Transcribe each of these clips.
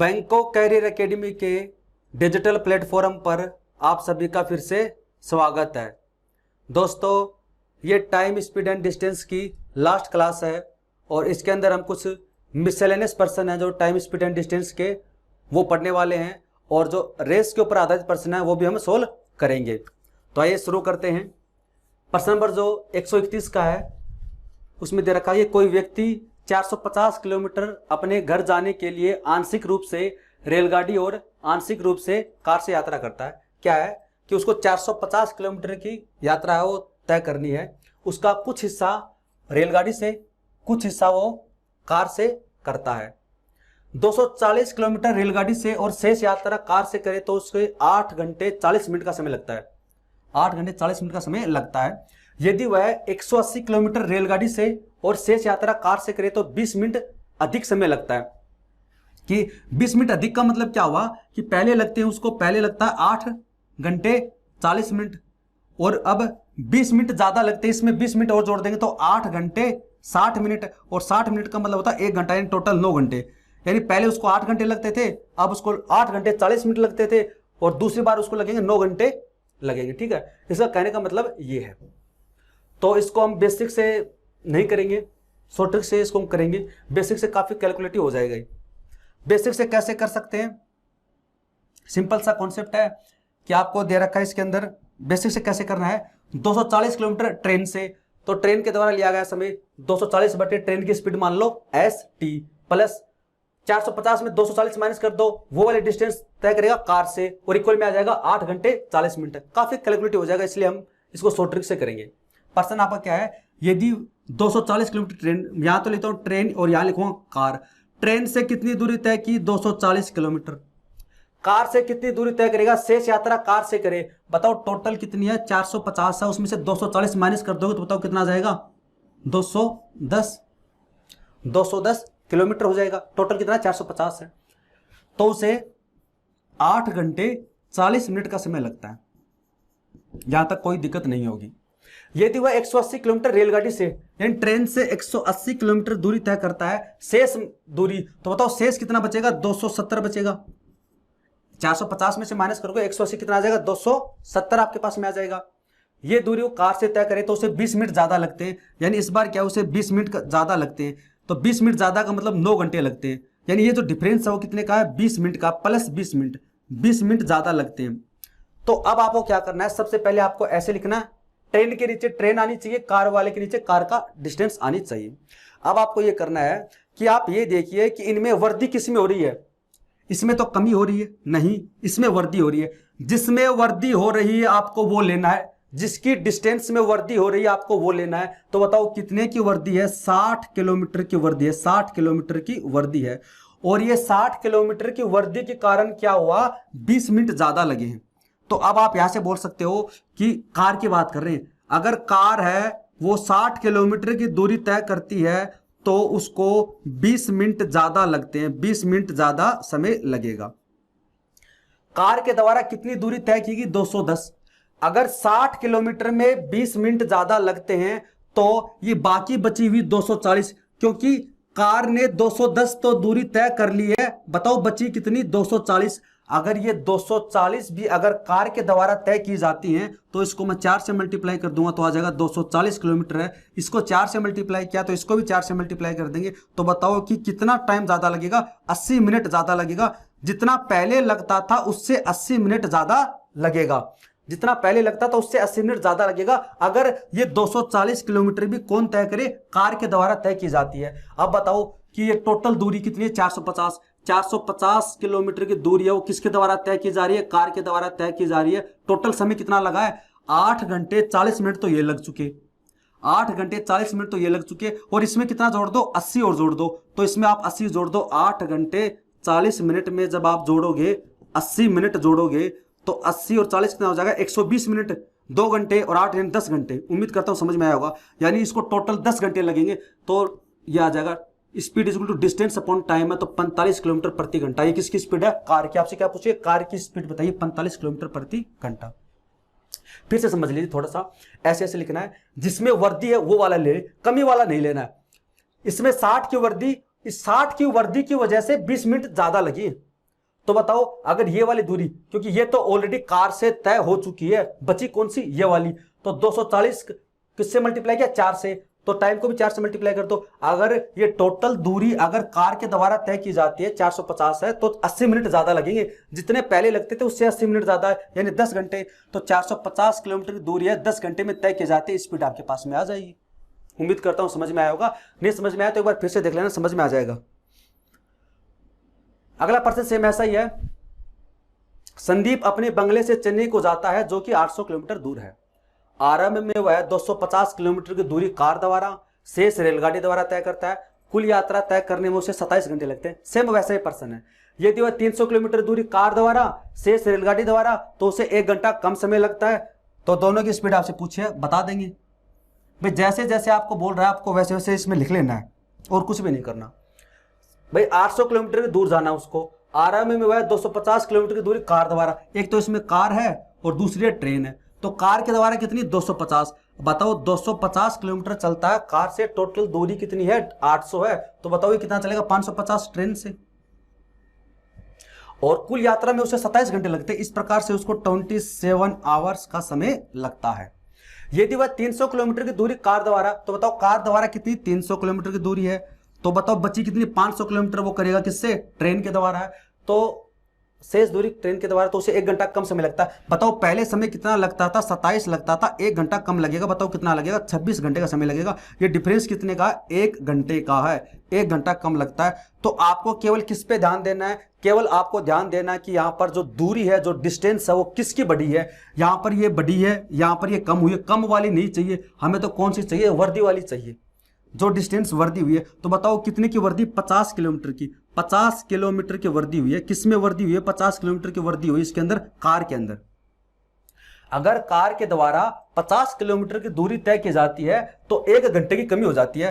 Bangkok career academy के digital platform पर आप सभी का फिर से स्वागत है। दोस्तों, ये टाइम स्पीड एंड डिस्टेंस की लास्ट क्लास है और इसके अंदर हम कुछ मिसलेनियस पर्सन है जो टाइम स्पीड एंड डिस्टेंस के वो पढ़ने वाले हैं और जो रेस के ऊपर आधारित पर्सन है वो भी हम सोल्व करेंगे। तो आइए शुरू करते हैं। प्रश्न नंबर जो 131 का है उसमें दे रखा है कोई व्यक्ति 450 किलोमीटर अपने घर जाने के लिए आंशिक रूप से रेलगाड़ी और आंशिक रूप से कार से यात्रा करता है। क्या है कि उसको 450 किलोमीटर की यात्रा है वो तय करनी है। उसका कुछ हिस्सा रेलगाड़ी से, कुछ हिस्सा वो कार से करता है। 240 किलोमीटर रेलगाड़ी से और शेष यात्रा कार से करे तो उसके 8 घंटे 40 मिनट का समय लगता है। 8 घंटे 40 मिनट का समय लगता है। यदि वह 180 किलोमीटर रेलगाड़ी से और शेष यात्रा कार से करे तो 20 मिनट अधिक समय लगता है। कि 20 मिनट अधिक का मतलब क्या हुआ कि पहले लगते हैं उसको पहले लगता है 8 घंटे 40 मिनट और अब 20 मिनट ज्यादा लगते हैं, इसमें 20 मिनट और जोड़ देंगे तो 8 घंटे 60 मिनट और 60 मिनट का मतलब होता है 1 घंटा, यानी टोटल 9 घंटे। यानी पहले उसको 8 घंटे लगते थे, अब उसको 8 घंटे 40 मिनट लगते थे और दूसरी बार उसको लगेंगे 9 घंटे लगेंगे। ठीक है, इसका कहने का मतलब ये है। तो इसको हम बेसिक से नहीं करेंगे, शॉर्ट ट्रिक से इसको हम करेंगे। बेसिक से काफी कैलकुलेटिव हो जाएगा। बेसिक से कैसे कर सकते हैं? सिंपल सा कॉन्सेप्ट है कि आपको दे रखा है इसके अंदर बेसिक से कैसे करना है। 240 किलोमीटर ट्रेन से, तो ट्रेन के द्वारा लिया गया समय 240 बटे ट्रेन की स्पीड मान लो st प्लस 450 में 240 माइनस कर दो, वो वाले डिस्टेंस तय करेगा कार से और इक्वल में आ जाएगा 8 घंटे 40 मिनट। काफी कैलकुलेटिव हो जाएगा, इसलिए हम इसको शॉर्ट ट्रिक से करेंगे। प्रश्न आपका क्या है, यदि 240 किलोमीटर ट्रेन, यहां तो लिखता हूं ट्रेन और यहां लिखूंगा कार। ट्रेन से कितनी दूरी तय की? 240 किलोमीटर। कार से कितनी दूरी तय करेगा? शेष यात्रा कार से करे। बताओ टोटल कितनी है? 450 है, उसमें से 240 माइनस कर दोगे तो बताओ कितना आ जाएगा? 210 किलोमीटर हो जाएगा। टोटल कितना? 450 है। तो उसे 8 घंटे 40 मिनट का समय लगता है। यहां तक कोई दिक्कत नहीं होगी। यदि वह 180 किलोमीटर रेलगाड़ी से यानी ट्रेन से 180 किलोमीटर दूरी तय करता है, शेष दूरी, तो बताओ शेष कितना बचेगा? 270 बचेगा। 450 में से माइनस करोगे 180 कितना आ जाएगा? 270 आपके पास में आ जाएगा। ये दूरी वो कार से तय करे तो उसे 20 मिनट ज्यादा लगते हैं। यानी इस बार क्या उसे 20 मिनट ज्यादा लगते हैं। तो 20 मिनट ज्यादा का मतलब 9 घंटे लगते हैं। यानी ये जो डिफरेंस है वो कितने का है? 20 मिनट का प्लस 20 मिनट, 20 मिनट ज्यादा लगते हैं। तो अब आपको क्या करना है, सबसे पहले आपको ऐसे लिखना है, ट्रेन के नीचे ट्रेन आनी चाहिए, कार वाले के नीचे कार का डिस्टेंस आनी चाहिए। अब आपको यह करना है कि आप ये देखिए कि इनमें वृद्धि किसमें हो रही है। इसमें तो कमी हो रही है नहीं, इसमें वृद्धि हो रही है। जिसमें वृद्धि हो रही है आपको वो लेना है, जिसकी डिस्टेंस में वृद्धि हो रही है आपको वो लेना है। तो बताओ कितने की वृद्धि है? 60 किलोमीटर की वृद्धि है। 60 किलोमीटर की वृद्धि है और ये 60 किलोमीटर की वृद्धि के कारण क्या हुआ? 20 मिनट ज्यादा लगे हैं। तो अब आप यहां से बोल सकते हो कि कार की बात कर रहे हैं। अगर कार है वो 60 किलोमीटर की दूरी तय करती है तो उसको 20 मिनट ज्यादा लगते हैं, 20 मिनट ज्यादा समय लगेगा। कार के द्वारा कितनी दूरी तय की? 210। अगर 60 किलोमीटर में 20 मिनट ज्यादा लगते हैं तो ये बाकी बची हुई 240, क्योंकि कार ने 210 तो दूरी तय कर ली है। बताओ बची कितनी? 240। अगर ये 240 भी अगर कार के द्वारा तय की जाती हैं तो इसको मैं 4 से मल्टीप्लाई कर दूंगा तो आ जाएगा 240 किलोमीटर है। इसको 4 से मल्टीप्लाई किया तो इसको भी 4 से मल्टीप्लाई कर देंगे तो बताओ कि कितना टाइम ज्यादा लगेगा? 80 मिनट ज्यादा लगेगा। जितना पहले लगता था उससे 80 मिनट ज्यादा लगेगा। जितना पहले लगता था उससे 80 मिनट ज्यादा लगेगा अगर ये 240 किलोमीटर भी कौन तय करे? कार के द्वारा तय की जाती है। अब बताओ कि ये टोटल दूरी कितनी है? 450। 450 किलोमीटर की दूरी है वो किसके द्वारा तय की जा रही है? कार के द्वारा तय की जा रही है। टोटल समय कितना लगा है? 8 घंटे 40 मिनट तो ये लग चुके, 8 घंटे 40 मिनट तो ये लग चुके और इसमें कितना जोड़ दो? 80 और जोड़ दो। तो इसमें आप 80 जोड़ दो। 8 घंटे 40 मिनट में जब आप जोड़ोगे 80 मिनट जोड़ोगे तो 80 और 40 कितना हो जाएगा? 120 मिनट। 2 घंटे और 8 यानी 10 घंटे। उम्मीद करता हूं समझ में आया होगा। यानी इसको टोटल 10 घंटे लगेंगे। तो यह आ जाएगा speed is equal to distance upon time है तो 45 किलोमीटर प्रति घंटा। ये किसकी स्पीड है? कार की। आपसे क्या पूछिए? कार की स्पीड बताइए। 45 किलोमीटर प्रति घंटा। फिर से समझ लीजिए, थोड़ा सा ऐसे ऐसे लिखना है। जिसमें वृद्धि है वो वाला ले, कमी वाला नहीं लेना है। इसमें 60 की वृद्धि, इस 60 की वृद्धि की वजह से 20 मिनट ज्यादा लगी। तो बताओ अगर ये वाली दूरी, क्योंकि ये तो ऑलरेडी कार से तय हो चुकी है, बची कौन सी, ये वाली, तो 240 किससे मल्टीप्लाई किया, 4 से, तो टाइम को भी 4 से मल्टीप्लाई कर दो। अगर ये टोटल दूरी अगर कार के द्वारा तय की जाती है 450 है, तो 80 मिनट ज्यादा लगेंगे, जितने पहले लगते थे उससे 80 मिनट ज्यादा है, यानी 10 घंटे। तो 450 किलोमीटर की दूरी है, 10 घंटे में तय की जाती है, स्पीड आपके पास में आ जाएगी। उम्मीद करता हूं समझ में आया होगा, नहीं समझ में आया तो एक बार फिर से देख लेना, समझ में आ जाएगा। अगला प्रश्न सेम ऐसा ही है। संदीप अपने बंगले से चेन्नई को जाता है जो कि 800 किलोमीटर दूर है। आरंभ में वह 250 किलोमीटर की दूरी कार द्वारा, शेष रेलगाड़ी द्वारा तय करता है। कुल यात्रा तय करने में उसे 27 घंटे लगते हैं। सेम वैसा ही प्रश्न है। यदि वह 300 किलोमीटर दूरी कार द्वारा, शेष रेलगाड़ी द्वारा, तो उसे 1 घंटा कम समय लगता है। तो दोनों की स्पीड आपसे पूछिए, बता देंगे भाई। जैसे जैसे आपको बोल रहा है आपको वैसे वैसे इसमें लिख लेना है और कुछ भी नहीं करना भाई। 800 किलोमीटर की दूर जाना उसको, आरंभ में वह 250 किलोमीटर की दूरी कार द्वारा, एक तो इसमें कार है और दूसरी ट्रेन है, तो कार के द्वारा कितनी, 250। बताओ 250 किलोमीटर चलता है कार से, टोटल दूरी कितनी है, 800 है, तो बताओ ये कितना चलेगा, 550 ट्रेन से। और कुल यात्रा में उसे 27 घंटे लगते हैं। इस प्रकार से उसको 27 आवर्स का समय लगता है। यदि वह 300 किलोमीटर की दूरी कार द्वारा, तो बताओ कार द्वारा कितनी, 300 किलोमीटर की दूरी है, तो बताओ बची कितनी, 500 किलोमीटर वो करेगा किससे, ट्रेन के द्वारा है, तो शेष दूरी ट्रेन के द्वारा, तो उसे 1 घंटा कम समय लगता है। बताओ पहले समय कितना लगता था, 27 लगता था, 1 घंटा कम लगेगा, बताओ कितना लगेगा, 26 घंटे का समय लगेगा। ये डिफरेंस कितने का, 1 घंटे का है, 1 घंटा कम लगता है। तो आपको केवल किस पे ध्यान देना है, केवल आपको ध्यान देना है कि यहाँ पर जो दूरी है, जो डिस्टेंस है, वो किसकी बड़ी है। यहाँ पर ये बड़ी है, यहाँ पर ये कम हुई है, कम वाली नहीं चाहिए हमें, तो कौन सी चाहिए, वर्दी वाली चाहिए, जो डिस्टेंस वर्दी हुई है। तो बताओ कितने की वर्दी, 50 किलोमीटर की, 50 किलोमीटर की वर्दी हुई है। किसमें वर्दी हुई है, 50 किलोमीटर की वर्दी हुई इसके अंदर, कार के अंदर। अगर कार के द्वारा 50 किलोमीटर की दूरी तय की जाती है तो 1 घंटे की कमी हो जाती है।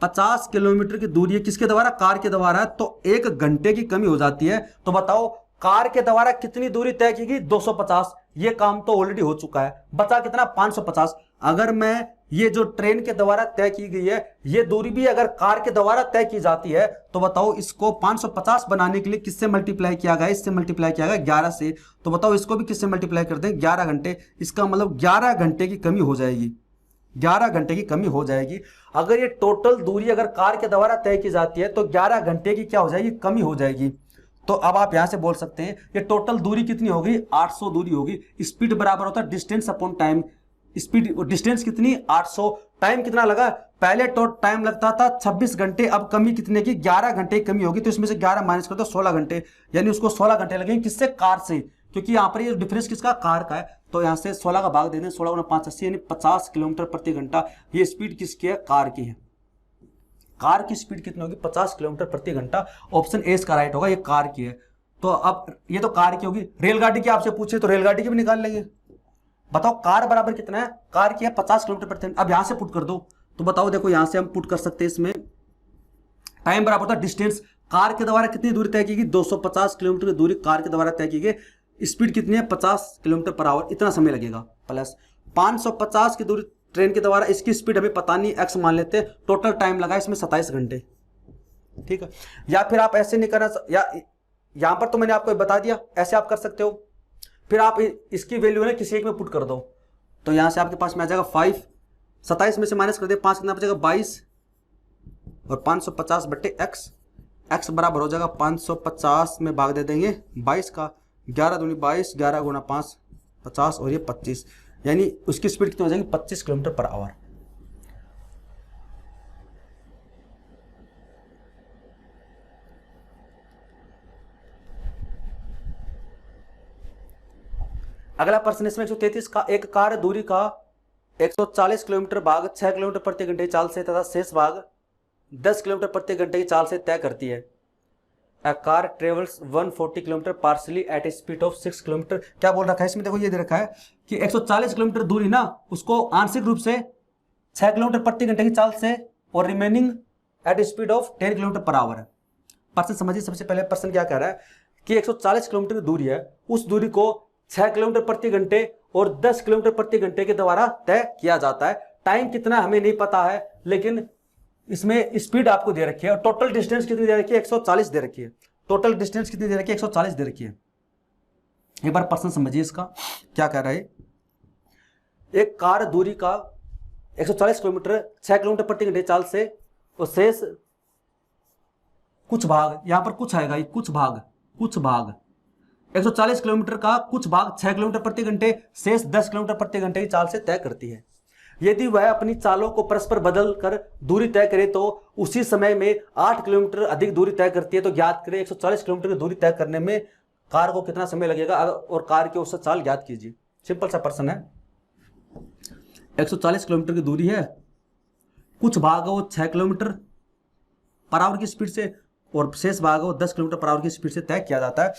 50 किलोमीटर की दूरी है किसके द्वारा, कार के द्वारा, तो 1 घंटे की कमी हो जाती है। तो बताओ कार के द्वारा कितनी दूरी तय की गई, 250। ये काम तो ऑलरेडी हो चुका है, बचा कितना, 550। अगर मैं ये जो ट्रेन के द्वारा तय की गई है, ये दूरी भी अगर कार के द्वारा तय की जाती है, तो बताओ इसको 550 बनाने के लिए किससे मल्टीप्लाई किया गया, इससे मल्टीप्लाई किया गया 11 से। तो बताओ इसको भी किससे मल्टीप्लाई कर दें, 11 घंटे। इसका मतलब 11 घंटे की कमी हो जाएगी, 11 घंटे की कमी हो जाएगी। अगर ये टोटल दूरी अगर कार के द्वारा तय की जाती है, तो 11 घंटे की क्या हो जाएगी, कमी हो जाएगी। तो अब आप यहां से बोल सकते हैं ये टोटल दूरी कितनी होगी, 800 दूरी होगी। स्पीड बराबर होता है distance upon time. Speed, distance कितनी, 800, टाइम कितना लगा, पहले तो टाइम लगता था 26 घंटे, अब कमी कितने की, 11 घंटे की कमी होगी। तो इसमें से 11 माइनस कर दो, 16 घंटे, यानी उसको 16 घंटे लगेंगे। किससे, कार से, क्योंकि यहाँ पर ये डिफरेंस किसका, कार का है। तो यहाँ से 16 का भाग दे दें, 16 × 5 80, यानी 50 किलोमीटर प्रति घंटा। ये स्पीड किसकी है, कार की है। कार की स्पीड कितनी होगी, 50 किलोमीटर प्रति घंटा। ऑप्शन ए इसका राइट होगा, ये कार की है। तो अब ये तो कार की होगी। रेलगाड़ी की आपसे पूछे तो रेलगाड़ी की भी निकाल लेंगे। बताओ कार बराबर कितना है, कार की है 50 किलोमीटर प्रति घंटा। अब यहां से पुट कर दो, तो बताओ देखो यहां से हम पुट कर सकते हैं इसमें। टाइम बराबर होता है डिस्टेंस, कार के द्वारा कितनी दूरी तय की गई, 250 किलोमीटर की दूरी कार के द्वारा तय की गई। स्पीड कितनी है, 50 किलोमीटर पर आवर, इतना समय लगेगा। प्लस 550 की दूरी ट्रेन के द्वारा, इसकी स्पीड हमें पता नहीं, एक्स मान लेते हैं। टोटल टाइम लगा इसमें 27 घंटे। ठीक है, या फिर आप ऐसे नहीं करना, या यहां पर तो मैंने आपको बता दिया, ऐसे आप कर सकते हो। फिर आप इसकी वैल्यू है किसी एक में पुट कर दो, तो यहां से आपके पास में आ जाएगा 5। 27 में से माइनस कर दे, 5 कितना बचेगा, 22, और 550 बट्टे एक्स। एक्स बराबर हो जाएगा 550 में भाग दे देंगे 22 का, 11 दूनी 22, 11 गुना 5 50, और ये 25, यानी उसकी स्पीड कितनी हो जाएगी, 25 किलोमीटर पर आवर। अगला प्रश्न इसमें 133 का, एक कार दूरी का 140 किलोमीटर भाग 6 किलोमीटर प्रति घंटे की चाल से तथा शेष भाग 10 किलोमीटर प्रति घंटे की चाल से तय करती है। A car travels 140 kilometre partly at a speed of 6 kilometre. क्या बोल रखा है इसमें, देखो ये दे रखा है कि 140 किलोमीटर दूरी ना, उसको आंशिक रूप से 6 किलोमीटर प्रति घंटे की चाल से, और remaining at a speed of 10 kilometre per hour है। प्रश्न समझिए, सबसे पहले प्रश्न क्या कह रहा है कि 140 किलोमीटर की दूरी है, उस दूरी को 6 किलोमीटर प्रति घंटे और 10 किलोमीटर प्रति घंटे के द्वारा तय किया जाता है। टाइम कितना हमें नहीं पता है, लेकिन इसमें स्पीड आपको दे रखी है, और टोटल डिस्टेंस कितनी दे रखी है, 140 दे रखी है। टोटल डिस्टेंस कितनी दे रखी है, 140 दे रखी है। एक बार प्रश्न समझिए इसका क्या कह रहा है। एक कार दूरी का 140 किलोमीटर 6 किलोमीटर प्रति घंटे चाल से और शेष कुछ भाग, यहां पर कुछ आएगा, कुछ भाग 140 किलोमीटर का कुछ भाग 6 किलोमीटर प्रति घंटे शेष 10 किलोमीटर प्रति घंटे की चाल से तय करती है। यदि वह अपनी चालों को परस्पर बदल कर दूरी तय करे तो उसी समय में 8 किलोमीटर अधिक दूरी तय करती है, तो ज्ञात करें 140 किलोमीटर की दूरी तय करने में कार को कितना समय लगेगा और कार की औसत चाल ज्ञात कीजिए। सिंपल सा प्रश्न है। 140 किलोमीटर की दूरी है, कुछ भाग वो 6 किलोमीटर पर आवर की स्पीड से और शेष भाग वो 10 किलोमीटर पर आवर की स्पीड से तय किया जाता है।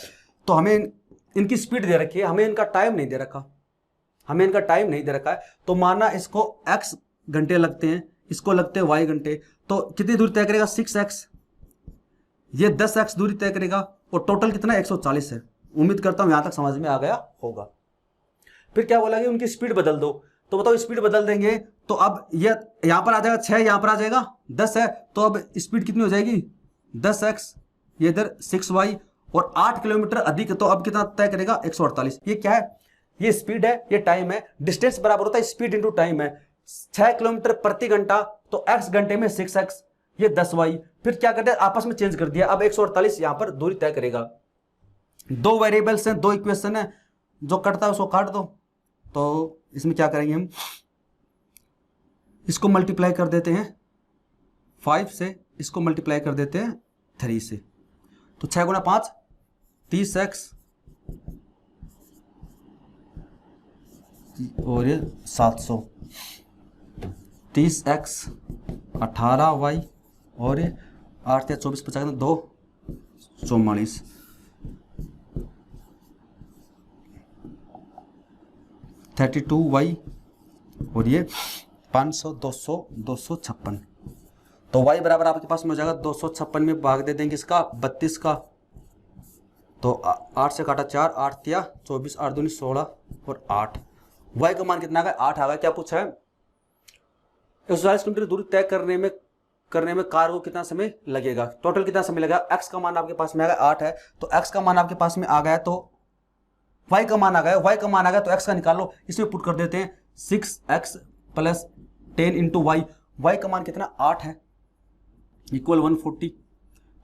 तो हमें इनकी स्पीड दे रखी है, हमें इनका टाइम नहीं दे रखा है। तो माना इसको x घंटे लगते हैं, इसको लगते हैं y घंटे, तो कितनी दूरी तय करेगा 6x, ये 10x दूरी तय करेगा और टोटल कितना 140 है। उम्मीद करता हूं यहां तक समझ में आ गया होगा। फिर क्या बोला कि उनकी स्पीड बदल दो, तो बताओ स्पीड बदल देंगे तो अब ये यहां पर आ जाएगा 6, यहां पर आ जाएगा 10 है, तो अब स्पीड कितनी हो जाएगी 10x, ये इधर 6y और 8 किलोमीटर अधिक, तो अब कितना तय करेगा 148। ये क्या है, ये स्पीड है, ये टाइम है। डिस्टेंस बराबर होता है स्पीड इंटू टाइम है। 6 किलोमीटर प्रति घंटा तो x घंटे में 6x, ये 10y। फिर क्या करते हैं आपस में चेंज कर दिया, अब 148 यहां पर दूरी तय करेगा। दो वेरिएबल्स हैं, दो इक्वेशन है, जो कटता है उसको काट दो। तो इसमें क्या करेंगे हम, इसको मल्टीप्लाई कर देते हैं 5 से, इसको मल्टीप्लाई कर देते हैं 3 से, तो 6 गुना 5 30x और ये 700, 30x 18y और ये 8 या 24 50 2 44, 32y और ये 500 200 256। तो y बराबर आपके पास में हो जाएगा 256 में भाग दे देंगे इसका 32 का, तो 8 से काटा 4, 8 तिया 24, 8 दूनी 16 और 8। y का मान कितना आ गया 8 आ गया। क्या पूछा है 140 किलोमीटर दूरी तय करने में कार को कितना समय लगेगा, टोटल कितना समय लगेगा। x का मान आपके पास में आ गया 8 है, तो x का मान आपके पास में आ गया, तो y का मान आ गया, तो x का निकाल लो, इसमें पुट कर देते हैं 6x plus 10 into Y. Y का मान कितना 8 है, इक्वल 140,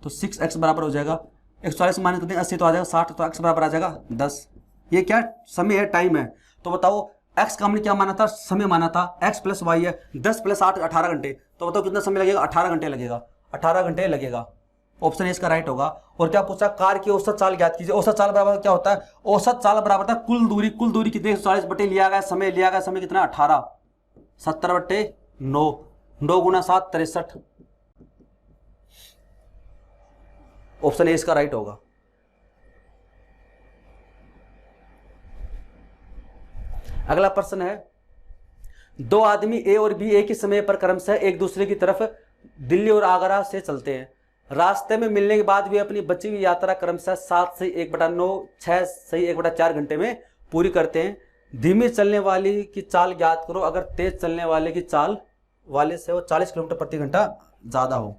तो 6x बराबर हो जाएगा 140 माइनस कर देंगे 80 तो आ जाएगा 60, तो x बराबर आ जाएगा 10। ये क्या समय है, टाइम है। तो बताओ x का हमने क्या माना था, समय माना था, x प्लस वाई है, 10 प्लस 8 18 घंटे, तो बताओ कितना समय लगेगा 18 घंटे लगेगा, 18 घंटे लगेगा। ऑप्शन इसका राइट होगा। और क्या पूछा, कार की औसत चाल ज्ञात कीजिए। औसत चाल बराबर क्या होता है, औसत चाल बराबर था कुल दूरी। कुल दूरी कितनी 140 बटे लिया गया समय कितना 18, 70 बटे 9, 9 गुना 7 63। ऑप्शन ए इसका राइट होगा। अगला प्रश्न है, दो आदमी ए और बी एक ही समय पर क्रमशः एक दूसरे की तरफ दिल्ली और आगरा से चलते हैं। रास्ते में मिलने के बाद वे अपनी बची हुई यात्रा क्रमशः 7 से 1/9, 6 से 1/4 घंटे में पूरी करते हैं। धीमी चलने वाली की चाल ज्ञात करो अगर तेज चलने वाले की चाल वाले से वो 40 किलोमीटर प्रति घंटा ज्यादा हो।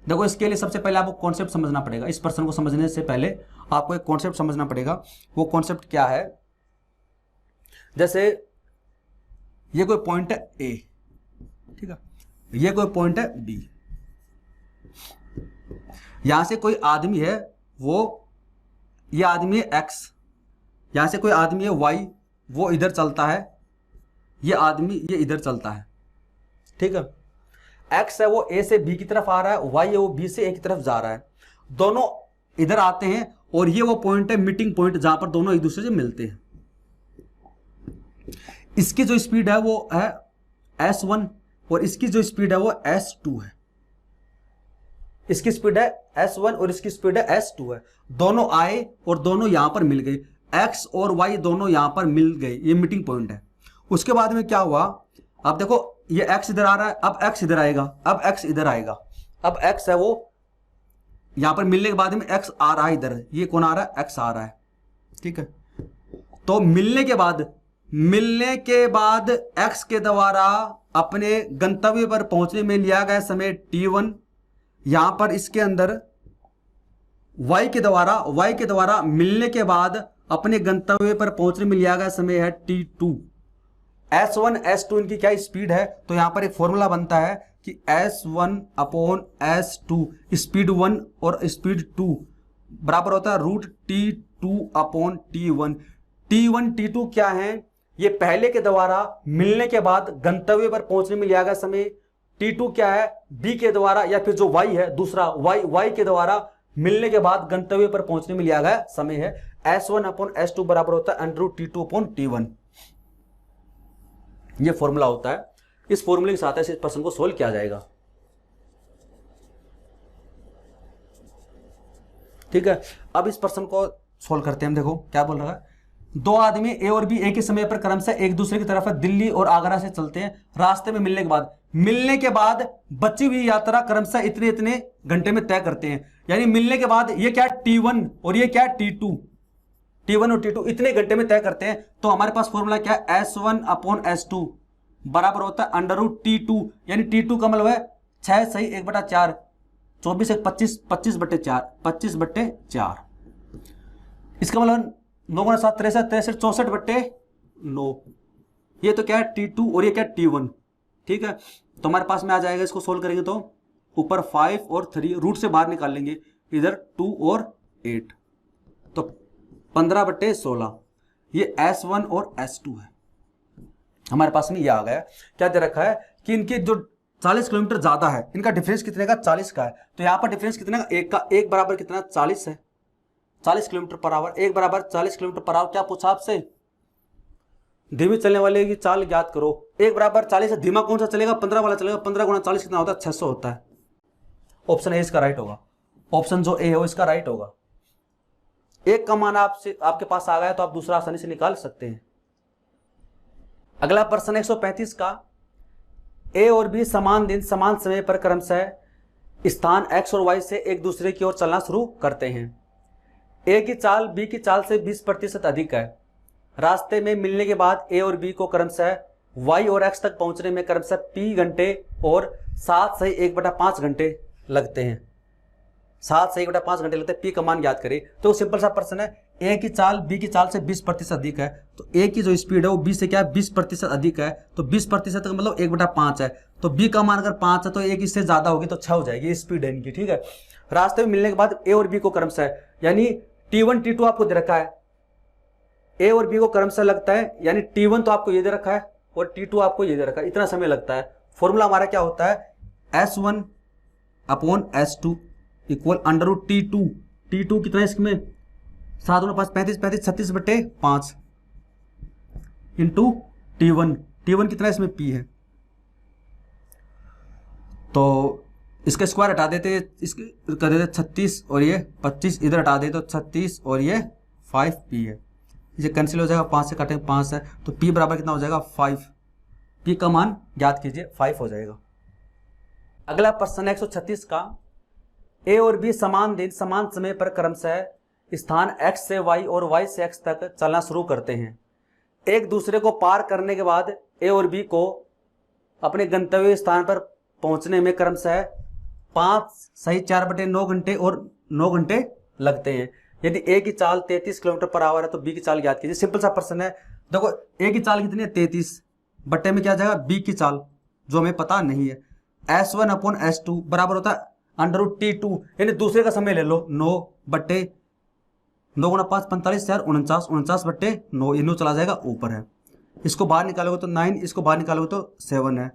देखो इसके लिए सबसे पहले आपको कॉन्सेप्ट समझना पड़ेगा। इस प्रश्न को समझने से पहले आपको एक कॉन्सेप्ट समझना पड़ेगा। वो कॉन्सेप्ट क्या है, जैसे ये कोई पॉइंट है ए, ठीक है, ये कोई पॉइंट है बी, यहां से कोई आदमी है, ये आदमी है एक्स, यहां से कोई आदमी है वाई, वो इधर चलता है, ये आदमी ये इधर चलता है, ठीक है। एक्स है वो ए से बी की तरफ आ रहा है, वाई है वो बी से ए की तरफ जा रहा है। दोनों इधर आते हैं और ये वो पॉइंट है मीटिंग पॉइंट जहां पर दोनों एक दूसरे से मिलते हैं। इसकी जो स्पीड है वो है s1 और इसकी जो स्पीड है वो s2 है। इसकी स्पीड है s1 और इसकी स्पीड है s2 है। दोनों आए और दोनों यहां पर मिल गए, x और y दोनों यहां पर मिल गए, ये मीटिंग पॉइंट है। उसके बाद में क्या हुआ, अब देखो ये x इधर आ रहा है, अब x इधर आएगा, अब x इधर आएगा, अब x है वो यहां पर मिलने के बाद में x आ रहा है इधर, ये कौन आ रहा है, x आ रहा है, ठीक है। तो मिलने के बाद x के द्वारा अपने गंतव्य पर पहुंचने में लिया गया समय t1, यहां पर इसके अंदर वाई के द्वारा मिलने के बाद अपने गंतव्य पर पहुंचने में लिया गया समय है t2। S1 S2 इनकी क्या स्पीड है, तो यहां पर एक फॉर्मूला बनता है कि S1 अपॉन S2 स्पीड 1 और स्पीड 2 बराबर होता है root T2 upon T1। T1 T2 क्या है, ये पहले के द्वारा मिलने के बाद गंतव्य पर पहुंचने में लिया गया समय। T2 क्या है, B के द्वारा या फिर जो Y है दूसरा Y के द्वारा मिलने के बाद गंतव्य पर पहुंचने में लिया गया समय है। S1 अपॉन S2 बराबर होता है under root T2 upon T1। ये फॉर्मूला होता है, इस फॉर्मूले के साथ इस प्रश्न को सोल्व किया जाएगा। ठीक है, अब इस प्रश्न को सोल्व करते हैं हम। देखो क्या बोल रहा है, दो आदमी ए और बी एक ही समय पर क्रमशः एक दूसरे की तरफ दिल्ली और आगरा से चलते हैं। रास्ते में मिलने के बाद बची हुई यात्रा क्रमशः इतने इतने घंटे में तय करते हैं। यानी मिलने के बाद ये क्या T1 और ये क्या T2, T1 और T2 इतने घंटे में तय करते हैं। तो हमारे पास फॉर्मूला क्या है, S1 अपॉन S2 बराबर होता है अंडर रूट T2। यानी T2 का मतलब है 6 सही 1/4, 24 1 25, 25/4, 25/4। इसका मतलब 9 × 7 63, 63 64/9। ये तो क्या है T2 और ये क्या T1। ठीक है, तो हमारे पास में आ जाएगा, इसको सोल्व करेंगे तो ऊपर 5 और 3 रूट से बाहर निकाल लेंगे, इधर 2 और 8, तो 15/16। ये S1 और S2 है। हमारे पास में ये आ गया। क्या दे रखा है कि इनके जो 40 किलोमीटर ज्यादा है, इनका डिफरेंस कितने का, 40 का है। तो यहाँ पर डिफरेंस कितने का, एक का। एक बराबर कितना, 40 है, 40 किलोमीटर पर आवर। एक बराबर 40 किलोमीटर पर आवर। क्या पूछा आपसे, धीमी चलने वाले की चाल ज्ञात करो। एक बराबर 40 है, धीमा कौन सा चलेगा, 15 वाला चलेगा। 15 × 40 कितना होता है, 600 होता है। ऑप्शन ए इसका राइट होगा, ऑप्शन जो ए है इसका राइट होगा। एक का मान आपसे आपके पास आ गया तो आप दूसरा आसानी से निकाल सकते हैं। अगला प्रश्न 135 का, ए और बी समान दिन समान समय पर क्रमशः स्थान x और y से एक दूसरे की ओर चलना शुरू करते हैं। ए की चाल बी की चाल से 20% अधिक है। रास्ते में मिलने के बाद ए और बी को क्रमशः y और x तक पहुंचने में क्रमशः p घंटे और 7 सही 1/5 घंटे लगते हैं। 7 से 1/5 घंटे लगते हैं। पी का मान याद करें। तो सिंपल सा प्रश्न है, ए की चाल बी की चाल से 20% अधिक है, तो ए की जो स्पीड है वो बी से क्या है, 20% अधिक है। तो 20% का मतलब 1/5 है। तो बी का मान अगर 5 है तो एक इससे ज्यादा होगी तो 6 हो जाएगी स्पीड है इनकी। ठीक है, रास्ते में मिलने के बाद ए और बी को क्रमशः, यानी T1 T2 आपको दे रखा है, ए और बी को क्रमशः लगता है, यानी T1 तो आपको ये दे रखा है और T2 आपको ये दे रखा है, इतना समय लगता है। फॉर्मूला हमारा क्या होता है, S1 upon S2 equal under root T2। T2 कितना है इसमें, 7 × 5 35, 35 36/5 इंटू T1। T1 कितना है इसमें, P है। तो इसका स्क्वायर हटा देते, इसके कर देते 36 और ये 25 इधर हटा देते तो 36 और ये 5P है। ये कैंसिल हो जाएगा, 5 से काटेंगे 5 है, तो P बराबर कितना हो जाएगा 5। P का मान ज्ञात कीजिए, 5 हो जाएगा। अगला प्रश्न 136 का, ए और बी समान दिन समान समय पर क्रमशः स्थान x से y और y से x तक चलना शुरू करते हैं। एक दूसरे को पार करने के बाद ए और बी को अपने गंतव्य स्थान पर पहुंचने में क्रमशः 5 सही 4/9 घंटे और 9 घंटे लगते हैं। यदि ए की चाल 33 किलोमीटर पर आवर है तो बी की चाल ज्ञात कीजिए। सिंपल सा प्रश्न है। देखो ए की चाल कितनी है, 33 बट्टे में क्या जाएगा, बी की चाल जो हमें पता नहीं है। S1 अपॉन S2 बराबर होता है अंडर रूट T2, यानी दूसरे का समय ले लो, 9/9 × 5 45 4 49, 49/9, ये 9 चला जाएगा ऊपर है। इसको बाहर निकालोगे तो 9, इसको बाहर निकालोगे तो 7 है,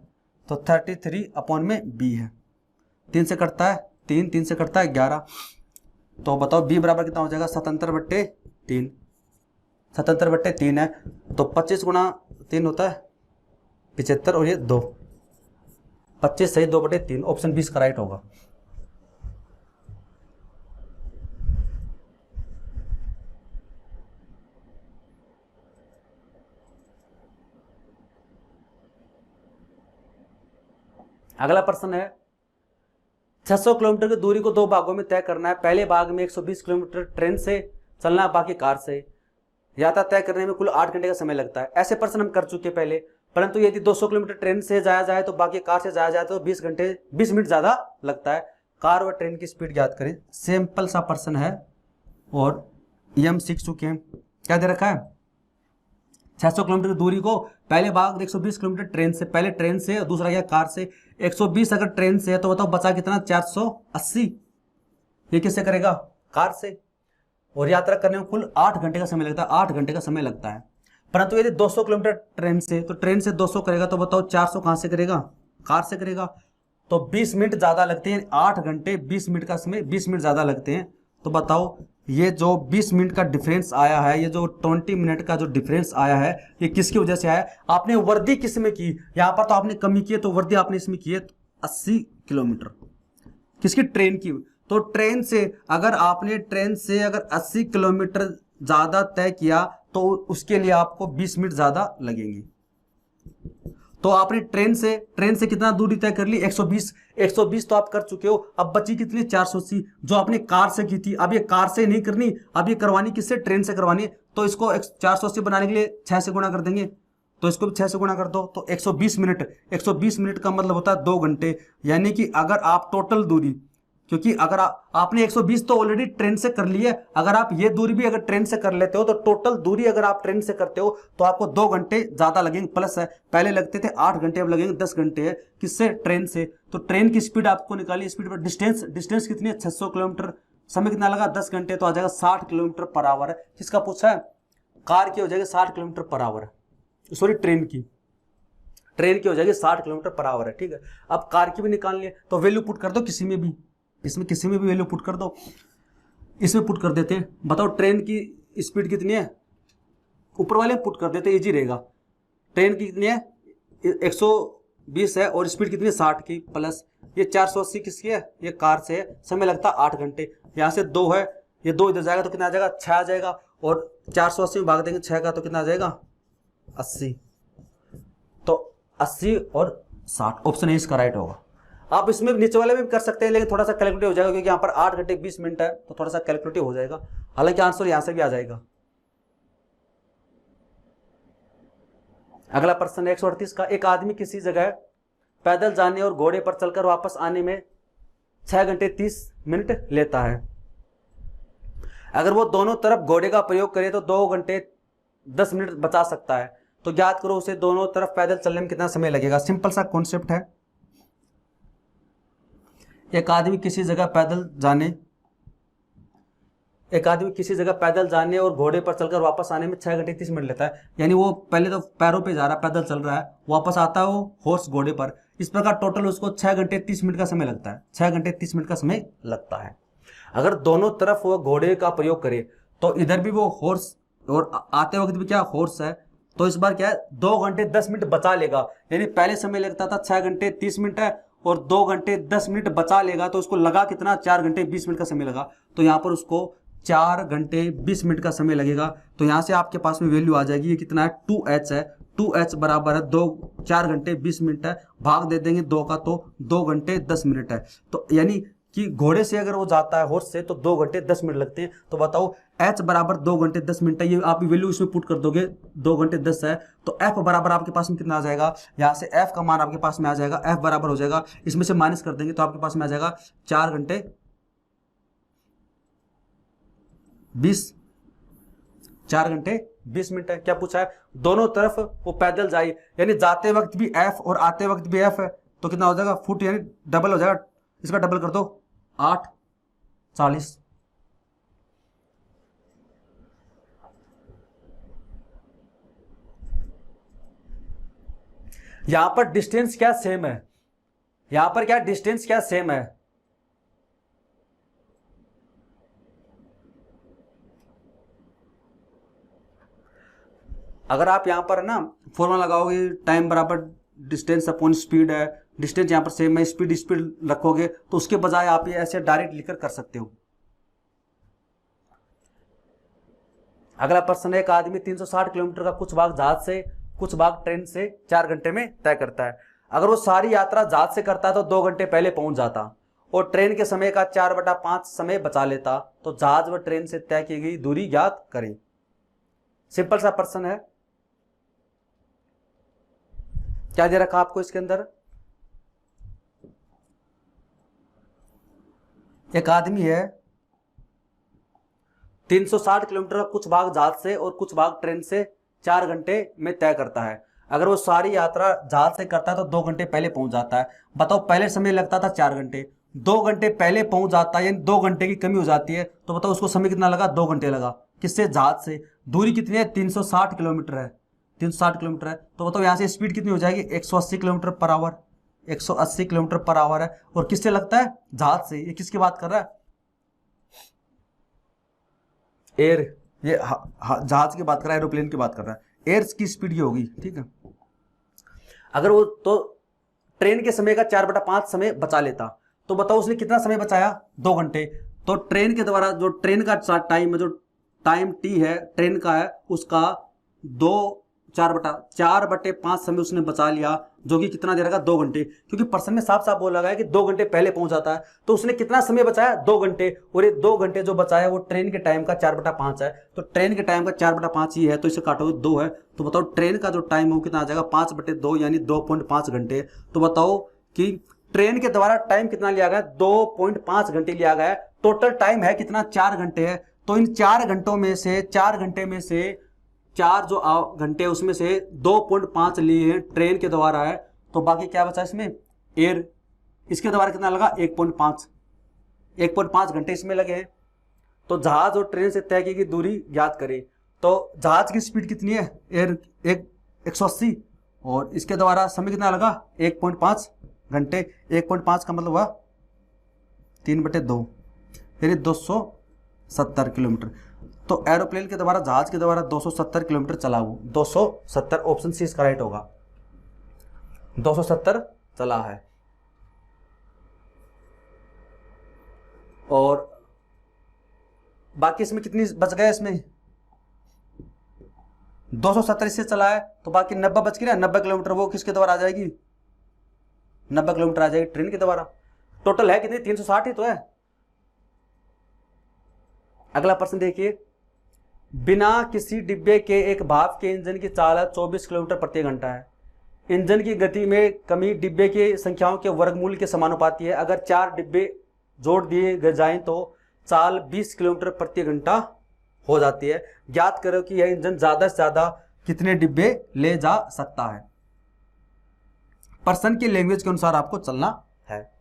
तो 33 अपॉन में B है। 3 से कटता है 3, 3 से कटता है 11, तो बताओ B बराबर कितना हो जाएगा, 77/3। 77/3 है, तो 25 × 3 होता है 75 और ये 2, 25 सही 2/3। ऑप्शन 20 का राइट होगा। अगला प्रश्न है, 600 किलोमीटर की दूरी को 2 भागों में तय करना है। पहले भाग में 120 किलोमीटर ट्रेन से चलना, बाकी कार से। यात्रा तय करने में कुल 8 घंटे का समय लगता है। ऐसे प्रश्न हम कर चुके पहले, परंतु यदि 200 किलोमीटर ट्रेन से जाया जाए तो बाकी कार से जाया जाए तो 20 मिनट ज़्यादा लगता है। कार व ट्रेन की स्पीड ज्ञात करें। सिंपल सा प्रश्न है और ये हम सीख चुके हैं। क्या दे रखा है, 600 किलोमीटर की दूरी को पहले भाग 120 किलोमीटर ट्रेन से, पहले ट्रेन से और दूसरा क्या कार से। 120 अगर ट्रेन से है तो बताओ बचा कितना, 480। ये किससे करेगा, कार से। और यात्रा करने में कुल 8 घंटे का समय लगता है, 8 घंटे का समय लगता है। परंतु यदि 200 किलोमीटर ट्रेन से, तो ट्रेन से 200 करेगा तो बताओ 400 कहां से करेगा, कार से करेगा। तो 20 मिनट ज्यादा लगते हैं, 8 घंटे 20 मिनट का समय, 20 मिनट ज्यादा लगते हैं। तो बताओ ये जो 20 मिनट का डिफरेंस आया है, ये जो 20 मिनट का जो डिफरेंस आया है, ये किसकी वजह से आया है। आपने वर्दी किस में की, यहां पर तो आपने कमी की है, तो वर्दी आपने इसमें की है 80 किलोमीटर, किसकी, ट्रेन की। तो ट्रेन से अगर आपने ट्रेन से अगर 80 किलोमीटर ज्यादा तय किया तो उसके लिए आपको 20 मिनट ज्यादा लगेंगे। तो आपने ट्रेन से कितना दूरी तय कर ली, 120 तो आप कर चुके हो। अब बची कितनी, 480, जो आपने कार से की थी। अब ये कार से नहीं करनी, अब ये करवानी किससे, ट्रेन से करवानी। तो इसको 480 बनाने के लिए 6 से गुणा कर देंगे, तो इसको भी 6 से गुणा कर दो। तो 120 मिनट का मतलब होता है 2 घंटे। यानी कि अगर आप टोटल दूरी, क्योंकि अगर आपने 120 तो ऑलरेडी ट्रेन से कर ली है, अगर आप ये दूरी भी अगर ट्रेन से कर लेते हो तो टोटल दूरी अगर आप ट्रेन से करते हो तो आपको 2 घंटे ज्यादा लगेंगे। प्लस है, पहले लगते थे 8 घंटे, अब लगेंगे 10 घंटे है। किससे, ट्रेन से। तो ट्रेन की स्पीड आपको निकाली, स्पीड पर डिस्टेंस कितनी है, 600 किलोमीटर। समय कितना लगा, 10 घंटे, तो आ जाएगा 60 किलोमीटर पर आवर है। किसका पूछा है, कार की हो जाएगी 60 kilometre per our, sorry train की हो जाएगी 60 किलोमीटर पर आवर है। ठीक है, अब कार की भी निकालनी है, तो वैल्यू पुट कर दो किसी में भी, इसमें किसी में भी वैल्यू पुट कर दो। इसमें पुट कर देते हैं, बताओ ट्रेन की स्पीड कितनी है, ऊपर वाले पुट कर देते, इजी रहेगा। ट्रेन की कितनी है, 120 है, और स्पीड कितनी है, 60 की। प्लस ये 480 किसकी है, ये कार से है। समय लगता है 8 घंटे। यहाँ से 2 है, ये 2 इधर जाएगा तो कितना आ जाएगा, 6 आ जाएगा। और 480 में भाग देंगे 6 का तो कितना आ जाएगा, 80। तो 80 और 60 ऑप्शन ए इसका राइट होगा। आप इसमें नीचे वाले में भी कर सकते हैं, लेकिन थोड़ा सा कैलकुलेटिव हो जाएगा, क्योंकि यहाँ पर 8 घंटे 20 मिनट है, तो थोड़ा सा कैलकुलेटिव हो जाएगा। हालांकि आंसर यहां से भी आ जाएगा। अगला प्रश्न 138 का, एक आदमी किसी जगह पैदल जाने और घोड़े पर चलकर वापस आने में 6 घंटे 30 मिनट लेता है। अगर वो दोनों तरफ घोड़े का प्रयोग करे तो 2 घंटे 10 मिनट बचा सकता है। तो ज्ञात करो उसे दोनों तरफ पैदल चलने में कितना समय लगेगा। सिंपल सा कॉन्सेप्ट है, एक आदमी किसी जगह पैदल जाने और घोड़े पर चलकर वापस आने में 6 घंटे 30 मिनट लेता है। यानी वो पहले तो पैरों पे जा रहा है, पैदल चल रहा है, वापस आता है वो हॉर्स घोड़े पर। इस प्रकार टोटल उसको 6 घंटे 30 मिनट का समय लगता है, 6 घंटे 30 मिनट का समय लगता है। अगर दोनों तरफ वो घोड़े का प्रयोग करे तो इधर भी वो हॉर्स और आते वक्त भी क्या हॉर्स है, तो इस बार क्या है 2 घंटे 10 मिनट बचा लेगा। यानी पहले समय लगता था 6 घंटे 30 मिनट है, और 2 घंटे 10 मिनट बचा लेगा, तो उसको लगा कितना, 4 घंटे 20 मिनट का समय लगा। तो यहाँ पर उसको 4 घंटे 20 मिनट का समय लगेगा। तो यहाँ से आपके पास में वैल्यू आ जाएगी, ये कितना है, 2h है। 2h बराबर है 4 घंटे 20 मिनट है, भाग दे देंगे 2 का तो 2 घंटे 10 मिनट है। तो यानी कि घोड़े से अगर वो जाता है हॉर्स से तो 2 घंटे 10 मिनट लगते हैं। तो बताओ h बराबर 2 घंटे 10 मिनट है, ये आप वैल्यू इसमें पुट कर दोगे, 2 घंटे 10 है। तो f बराबर आपके पास में कितना आ जाएगा, यहाँ से f का मान आपके पास में आ जाएगा, f बराबर हो जाएगा, इसमें से माइनस कर देंगे तो आपके पास में आ जाएगा 4 घंटे 20 मिनट है। क्या पूछा है, दोनों तरफ वो पैदल जाए, यानी जाते वक्त भी f और आते वक्त भी f है, तो कितना हो जाएगा, फुट, यानी डबल हो जाएगा, इसका डबल कर दो 8:40। यहां पर डिस्टेंस क्या सेम है, यहां पर क्या डिस्टेंस क्या सेम है, अगर आप यहां पर ना फॉर्मूला लगाओगे, टाइम बराबर डिस्टेंस अपॉन स्पीड है, डिस्टेंस यहां पर सेम है, स्पीड रखोगे, तो उसके बजाय आप ये ऐसे डायरेक्ट लिखकर कर सकते हो। अगला प्रश्न है, एक आदमी 360 किलोमीटर का कुछ भाग जहाज से कुछ भाग ट्रेन से 4 घंटे में तय करता है। अगर वो सारी यात्रा जहाज से करता तो 2 घंटे पहले पहुंच जाता और ट्रेन के समय का 4/5 समय बचा लेता। तो जहाज व ट्रेन से तय की गई दूरी ज्ञात करें। सिंपल सा प्रश्न है, क्या दे रखा आपको इसके अंदर, एक आदमी है 360 किलोमीटर का कुछ भाग जहाज से और कुछ भाग ट्रेन से 4 घंटे में तय करता है। अगर वो सारी यात्रा जहाज से करता है तो 2 घंटे पहले पहुंच जाता है। बताओ पहले समय लगता था 4 घंटे, 2 घंटे पहले पहुंच जाता है, यानी 2 घंटे की कमी हो जाती है। तो बताओ उसको समय कितना लगा? 2 घंटे लगा। किससे? जहाज से। दूरी कितनी है? 360 किलोमीटर है, 360 किलोमीटर है। तो बताओ यहाँ से स्पीड कितनी हो जाएगी? 180 kilometre per our, 180 kilometre per hour है। और किससे लगता है? जहाज से। ये किसकी बात कर रहा है? एयर, ये जहाज की बात कर रहा है, एरोप्लेन की बात कर रहा है। एयर की स्पीड ये होगी, ठीक है। अगर वो तो ट्रेन के समय का 4/5 समय बचा लेता, तो बताओ उसने कितना समय बचाया? 2 घंटे। तो ट्रेन के द्वारा जो ट्रेन का टाइम है, जो टाइम टी है ट्रेन का है, उसका 4/5 समय उसने बचा लिया, जो कि कितना दे रहा? 2 घंटे। क्योंकि प्रश्न में साफ साफ बोला गया है कि 2 घंटे पहले पहुंच जाता है, तो उसने कितना समय बचाया? 2 घंटे। और ये 2 घंटे जो बचाया वो ट्रेन के टाइम का 4/5 है। तो ट्रेन के टाइम का 4/5 ही है, तो इसे काटोगे 2 है। तो बताओ ट्रेन का जो टाइम है वो कितना आ जाएगा? 5/2 यानी 2.5 घंटे। तो बताओ कि ट्रेन के द्वारा टाइम कितना लिया गया? 2.5 घंटे लिया गया है। टोटल टाइम है कितना? 4 घंटे है। तो इन 4 घंटों में से 4 घंटे में से 4 जो घंटे उसमें से 2.5 लिए हैं ट्रेन के द्वारा है, तो बाकी क्या बचा इसमें? एयर। इसके द्वारा कितना लगा? 1.5 घंटे इसमें लगे हैं। तो जहाज और ट्रेन से तय की गई दूरी ज्ञात करें। तो जहाज की स्पीड कितनी है? एयर 180, और इसके द्वारा समय कितना लगा? 1.5 घंटे। 1.5 का मतलब हुआ 3/2 यानी 270 किलोमीटर। तो एरोप्लेन के द्वारा, जहाज के द्वारा 270 किलोमीटर चला वो, 270। ऑप्शन सी इसका राइट होगा, 270 चला है। और बाकी इसमें कितनी बच गया? इसमें 270 इससे चला है, तो बाकी 90 बच गई ना। 90 किलोमीटर वो किसके द्वारा आ जाएगी? 90 किलोमीटर आ जाएगी ट्रेन के द्वारा। टोटल है कितनी? 360 ही तो है। अगला प्रश्न देखिए, बिना किसी डिब्बे के एक भाप के इंजन की चाल 24 किलोमीटर प्रति घंटा है। इंजन की गति में कमी डिब्बे की संख्याओं के वर्गमूल के समानुपाती है। अगर 4 डिब्बे जोड़ दिए जाएं तो चाल 20 किलोमीटर प्रति घंटा हो जाती है। ज्ञात करो कि यह इंजन ज्यादा से ज्यादा कितने डिब्बे ले जा सकता है। पर्सन की लैंग्वेज के अनुसार आपको चलना है।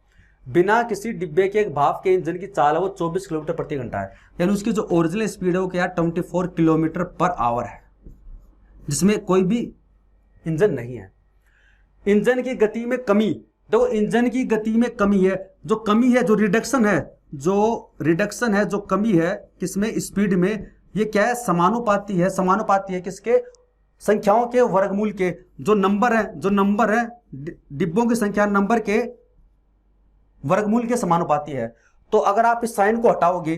बिना किसी डिब्बे के एक भाप के इंजन की चाल है वो 24 किलोमीटर प्रति घंटा है, यानी उसकी जो ओरिजिनल स्पीड है वो क्या? 24 किलोमीटर पर आवर है, जिसमें कोई भी इंजन नहीं है। इंजन की गति में कमी, देखो इंजन की गति में कमी है, जो कमी है, जो रिडक्शन है, जो कमी है किसमें? स्पीड में। ये क्या है? समानुपाती है। समानुपाती है किसके? संख्याओं के वर्गमूल के। जो नंबर है डिब्बों की संख्या नंबर के वर्गमूल के समानुपाती है। तो अगर आप इस साइन को हटाओगे,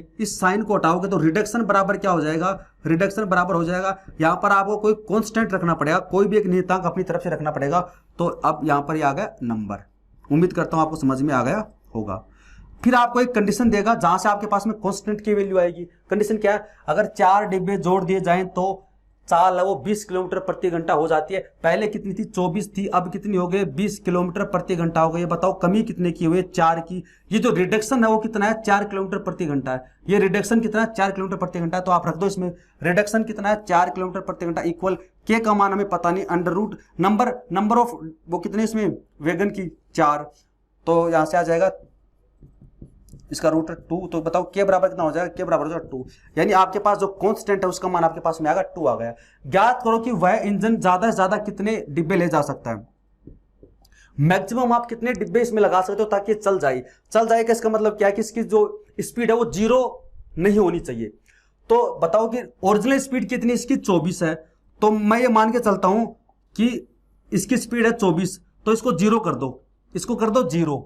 तो रिडक्शन बराबर क्या हो जाएगा? रिडक्शन बराबर हो जाएगा, यहां पर आपको कोई कांस्टेंट रखना पड़ेगा, कोई भी एक नियतांक अपनी तरफ से रखना पड़ेगा। तो अब यहां पर आ गया नंबर। उम्मीद करता हूं आपको समझ में आ गया होगा। फिर आपको एक कंडीशन देगा जहां से आपके पास में कांस्टेंट की वैल्यू आएगी। कंडीशन क्या है? अगर 4 डिब्बे जोड़ दिए जाएं तो चाल है वो 20 किलोमीटर प्रति घंटा हो जाती है। पहले कितनी थी? 24 थी, अब कितनी हो गई? 20 किलोमीटर प्रति घंटा हो गई। बताओ कमी कितने की हुई? 4 की। ये जो रिडक्शन है वो कितना है? 4 किलोमीटर प्रति घंटा है। ये रिडक्शन कितना है? 4 किलोमीटर प्रति घंटा। तो आप रख दो इसमें रिडक्शन कितना है? 4 किलोमीटर प्रति घंटा इक्वल के का मान हमें पता नहीं, अंडर रूट नंबर ऑफ वो कितने इसमें वैगन की? 4। तो यहां से आ जाएगा इसका रूट 2। तो बताओ के बराबर कितना हो जाएगा? के बराबर हो जाएगा 2, यानी आपके पास जो कांस्टेंट है उसका मान आपके पास में आएगा 2 आ गया। ज्ञात करो कि वह इंजन ज्यादा से ज्यादा कितने डिब्बे ले जा सकता है। मैक्सिमम आप कितने डिब्बे इसमें लगा सकते हो ताकि चल जाए का इसका मतलब क्या है कि इसकी जो स्पीड है वो 0 नहीं होनी चाहिए। तो बताओ कि ओरिजिनल स्पीड कितनी इसकी? 24 है। तो मैं ये मान के चलता हूं कि इसकी स्पीड है 24, तो इसको 0 कर दो, 0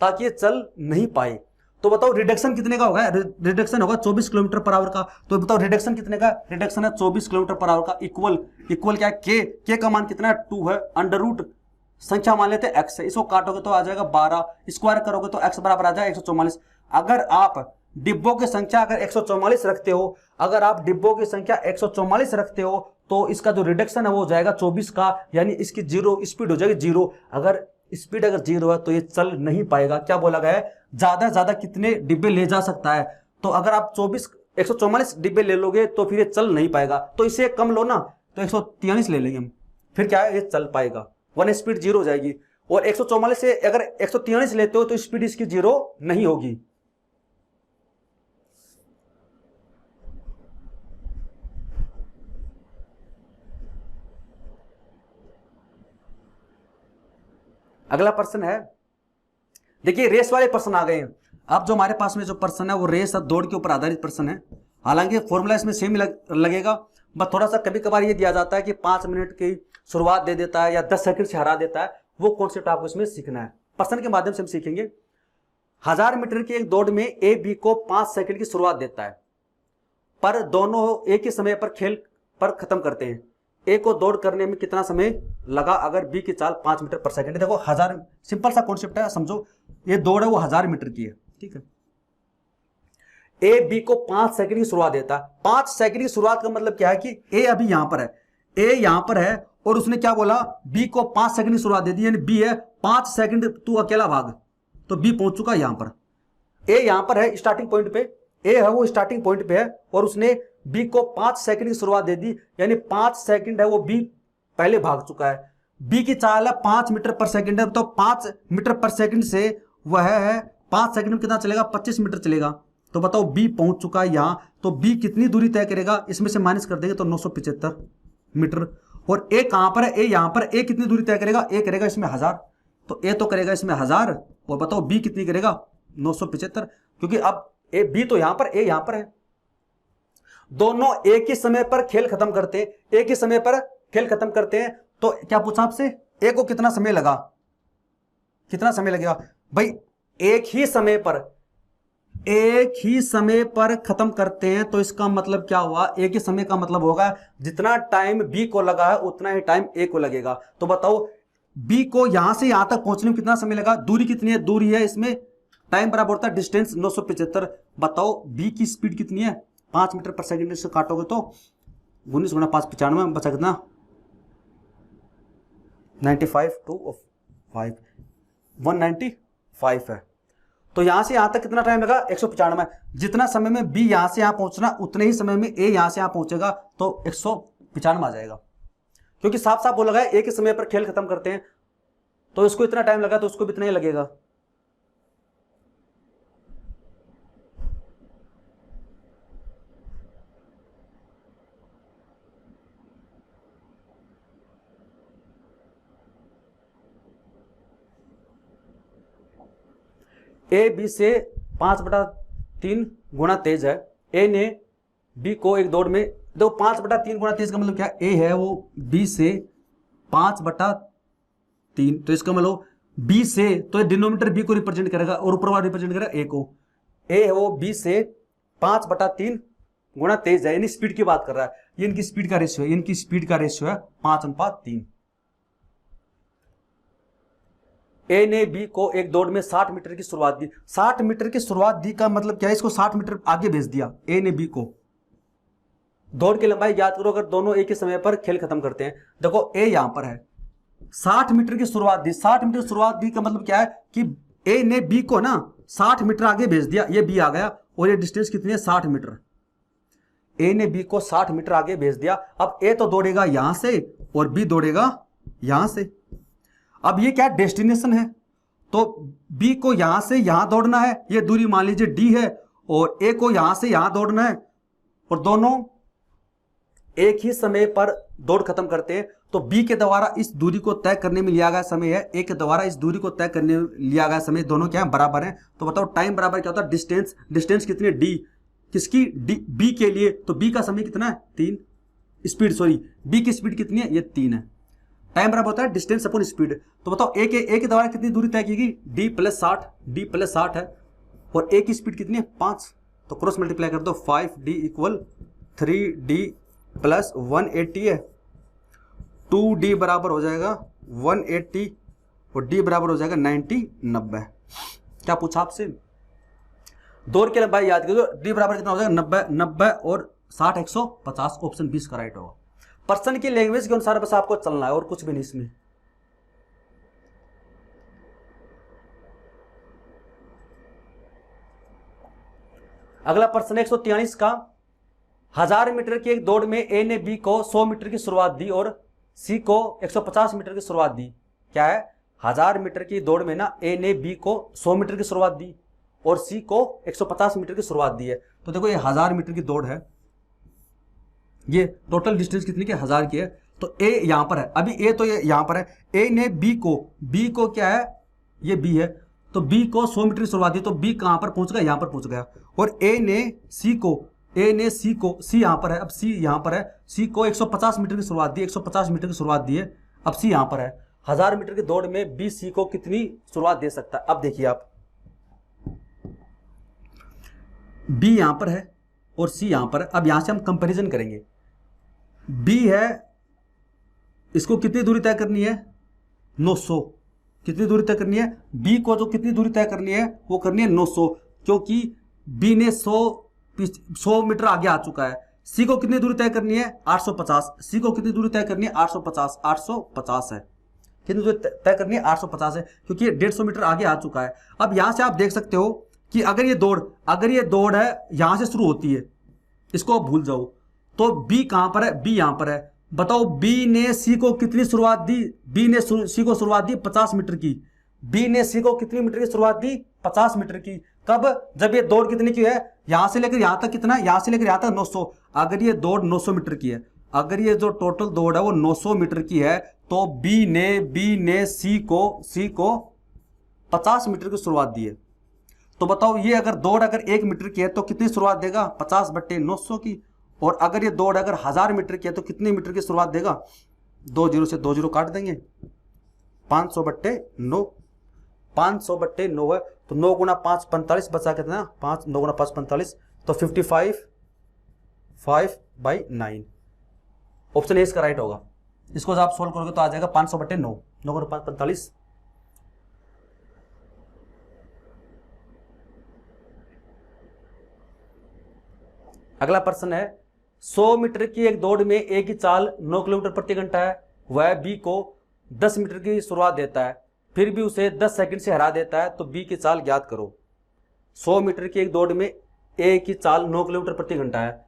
ताकि ये चल नहीं पाए। तो बताओ रिडक्शन कितने का होगा? रिडक्शन होगा 24 किलोमीटर पर आवर का। तो बताओ रिडक्शन कितने का? रिडक्शन है 24 किलोमीटर पर आवर का इक्वल क्या है? के का मान कितना है? 2 है। अंडर रूट संख्या मान लेते हैं x है, इसको काटोगे तो आ जाएगा 12, स्क्वायर करोगे तो x बराबर आ जाएगा 144। अगर आप डिब्बों की संख्या 144 रखते हो, तो इसका जो रिडक्शन है वो हो जाएगा 24 का, यानी इसकी 0 स्पीड हो जाएगी 0। अगर स्पीड अगर 0 है तो ये चल नहीं पाएगा। क्या बोला गया है, ज्यादा से ज्यादा कितने डिब्बे ले जा सकता है। तो अगर आप 144 डिब्बे ले लोगे तो फिर ये चल नहीं पाएगा। तो इसे कम लो ना, तो 143 ले लेंगे हम, फिर क्या है ये चल पाएगा, वरना स्पीड 0 हो जाएगी। और 144 से अगर 143 लेते हो तो स्पीड इसकी 0 नहीं होगी। अगला प्रश्न है, देखिए रेस वाले प्रश्न आ गए हैं। अब जो हमारे पास में जो प्रश्न है वो रेस और दौड़ के ऊपर आधारित प्रश्न है। हालांकि फॉर्मूला इसमें सेम लगेगा, बस थोड़ा सा कभी कभार ये दिया जाता है कि 5 मिनट की शुरुआत दे देता है या 10 सेकंड से हरा देता है, वो कॉन्सेप्ट आपको इसमें सीखना है। प्रश्न के माध्यम से हम सीखेंगे। 1000 मीटर की एक दौड़ में ए बी को 5 सेकंड की शुरुआत देता है, पर दोनों एक ही समय पर खेल पर खत्म करते हैं। ए को दौड़ करने में कितना समय लगा अगर बी की चाल 5 मीटर पर सेकंड है। देखो 1000 सिंपल सा कॉन्सेप्ट है, समझो ये दौड़ है वो 1000 मीटर की है, ठीक है। ए बी को 5 सेकंड की शुरुआत देता है। 5 सेकंड की शुरुआत का मतलब क्या है कि ए अभी यहां पर है, ए यहां पर है और उसने क्या बोला, बी को 5 सेकंड की शुरुआत दे दी, यानी बी है 5 सेकंड तू अकेला भाग, तो बी पहुंच चुका यहां पर। ए यहां पर है स्टार्टिंग पॉइंट पे, ए है वो स्टार्टिंग पॉइंट पे है और उसने बी को 5 सेकंड की शुरुआत दे दी, यानी 5 सेकंड है वो बी पहले भाग चुका है। बी की चाल है 5 मीटर पर सेकंड है, तो 5 मीटर पर सेकंड से वह है 5 सेकंड में कितना चलेगा, 25 मीटर चलेगा। तो बताओ बी पहुंच चुका है यहां, तो बी कितनी दूरी तय करेगा, इसमें से माइनस कर देंगे तो 975 मीटर। और ए कहां पर है, ए यहां पर, ए कितनी दूरी तय करेगा, ए करेगा इसमें 1000, तो ए तो करेगा इसमें 1000 और बताओ बी कितनी करेगा 975, क्योंकि अब ए बी तो यहां पर, ए यहां पर है। दोनों एक ही समय पर खेल खत्म करते हैं, एक ही समय पर खेल खत्म करते हैं। तो क्या पूछा आपसे, ए को कितना समय लगा, कितना समय लगेगा भाई, एक ही समय पर खत्म करते हैं, तो इसका मतलब क्या हुआ, एक ही समय का मतलब होगा जितना टाइम बी को लगा है उतना ही टाइम ए को लगेगा। तो बताओ बी को यहां से यहां तक पहुंचने में कितना समय लगा, दूरी कितनी है, दूरी है इसमें टाइम बराबर होता है डिस्टेंस 975। बताओ बी की स्पीड कितनी है, 5 मीटर पर सेकंड से काटोगे तो 19 गुना 5 95 बचा कितना 95 टू 5 195 है। तो यहां से यहां तक कितना टाइम लगा 195। जितना समय में बी यहां से यहां पहुंचना उतने ही समय में ए यहां से यहां पहुंचेगा, तो 195 आ जाएगा। क्योंकि साफ साफ बोला गया एक ही समय पर खेल खत्म करते हैं, तो इसको इतना टाइम लगा तो उसको भी इतना ही लगेगा। ए बी से 5/3 गुना तेज है। ए ने बी को एक दौड़ में, देखो 5/3 गुना तेज का मतलब क्या, ए है वो बी से 5/3, तो इसका मतलब बी से, तो डिनोमिनेटर बी को रिप्रेजेंट करेगा और ऊपर वाला रिप्रेजेंट करेगा ए को। ए है वो बी से 5/3 गुना तेज है, यानी स्पीड की बात कर रहा है। ये इनकी स्पीड का रेशियो है, इनकी स्पीड का रेशियो है 5:3। ए ने बी को एक दौड़ में 60 मीटर की शुरुआत दी। 60 मीटर की शुरुआत दी का मतलब क्या है, इसको 60 मीटर आगे भेज दिया ए ने बी को। दौड़ की लंबाई याद करो अगर दोनों एक ही समय पर खेल खत्म करते हैं। देखो ए यहां पर है, 60 मीटर की शुरुआत दी। 60 मीटर की शुरुआत दी का मतलब क्या है कि ए ने बी को ना 60 मीटर आगे भेज दिया, ये बी आ गया और ये डिस्टेंस कितनी है 60 मीटर। ए ने बी को 60 मीटर आगे भेज दिया। अब ए तो दौड़ेगा यहां से और बी दौड़ेगा यहां से। अब ये क्या डेस्टिनेशन है, तो बी को यहां से यहां दौड़ना है, ये दूरी मान लीजिए डी है, और ए को यहां से यहां दौड़ना है, और दोनों एक ही समय पर दौड़ खत्म करते हैं। तो बी के द्वारा इस दूरी को तय करने में लिया गया समय है, ए के द्वारा इस दूरी को तय करने में लिया गया समय, दोनों क्या है बराबर है। तो बताओ टाइम बराबर क्या होता है, डिस्टेंस। डिस्टेंस कितनी है डी, किसकी डी, बी के लिए, तो बी का समय कितना है 3, स्पीड सॉरी बी की स्पीड कितनी है, ये 3 है। टाइम बराबर होता है डिस्टेंस अपॉन स्पीड। तो बताओ ए के द्वारा कितनी दूरी तय की, डी प्लस 60 है, और ए की स्पीड कितनी है 5, तो क्रॉस मल्टीप्लाई कर दो 5d इक्वल 3d प्लस 180 है। 2d बराबर हो जाएगा 180 और d बराबर हो जाएगा 90। क्या पूछा आपसे, दौड़ की लंबाई याद कीजिए, d बराबर कितना हो जाएगा 90 और 60 150, ऑप्शन 20 का राइट होगा। पर्सन की लैंग्वेज के अनुसार बस आपको चलना है और कुछ भी नहीं इसमें। अगला प्रश्न 143 का, 1000 मीटर की एक दौड़ में ए ने बी को 100 मीटर की शुरुआत दी और सी को 150 मीटर की शुरुआत दी। क्या है, 1000 मीटर की दौड़ में ना ए ने बी को 100 मीटर की शुरुआत दी और सी को 150 मीटर की शुरुआत दी है। तो देखो ये 1000 मीटर की दौड़ है, ये टोटल डिस्टेंस कितनी की 1000 की है। तो ए यहां पर है, अभी ए तो ये यहां पर है, ए ने बी को क्या है, ये बी है, तो बी को 100 मीटर की शुरुआत दी, तो बी कहां पर पहुंच गया, यहां पर पहुंच गया। और ए ने सी को सी यहां पर है, अब सी यहां पर है, सी को 150 मीटर की शुरुआत दी, 150 मीटर की शुरुआत दी है, अब सी यहां पर है। 1000 मीटर की दौड़ में बी सी को कितनी शुरुआत दे सकता है। अब देखिए आप, बी यहां पर है और सी यहां पर है। अब यहां से हम कंपैरिजन करेंगे, बी है, इसको कितनी दूरी तय करनी है, 900, कितनी दूरी तय करनी है, बी को जो कितनी दूरी तय करनी है वो करनी है 900, क्योंकि बी ने 100 मीटर आगे आ चुका है। सी को कितनी दूरी तय करनी है, 850, सी को कितनी दूरी तय करनी है, 850 है, कितनी दूरी तय करनी है, 850 है, क्योंकि ये 150 मीटर आगे आ चुका है। अब यहां से आप देख सकते हो कि अगर ये दौड़ है यहां से शुरू होती है, इसको आप भूल जाओ, तो बी कहां पर है, बी यहां पर है। बताओ बी ने सी को कितनी शुरुआत दी, बी ने सी को शुरुआत दी 50 मीटर की, बी ने सी को कितनी मीटर की शुरुआत दी, 50 मीटर की। कब, जब ये दौड़ कितनी की है, यहां से लेकर यहां तक कितना, यहां से लेकर यहां तक 900। अगर ये दौड़ 900 मीटर की है, अगर ये जो टोटल दौड़ है वो 900 मीटर की है, तो बी ने सी को 50 मीटर की शुरुआत दी है। तो बताओ ये अगर दौड़ अगर 1 मीटर की है तो कितनी शुरुआत देगा, 50/900 की। और अगर ये दौड़ अगर 1000 मीटर की है तो कितने मीटर की शुरुआत देगा, 2 0 से 2 0 काट देंगे, 500/9, 500/9 है, तो 9 गुना 5 45 बचा कितना, 5 9 गुना 5 45, तो 55/9। ऑप्शन ए इसका राइट होगा। इसको जब आप सोल्व करोगे तो आ जाएगा 500/9, 9 गुना 5 45। अगला प्रश्न है, 100 मीटर की एक दौड़ में ए की चाल 9 किलोमीटर प्रति घंटा है, वह बी को 10 मीटर की शुरुआत देता है, फिर भी उसे 10 सेकंड से हरा देता है, तो बी की चाल ज्ञात करो। 100 मीटर की एक दौड़ में ए की चाल 9 किलोमीटर प्रति घंटा है,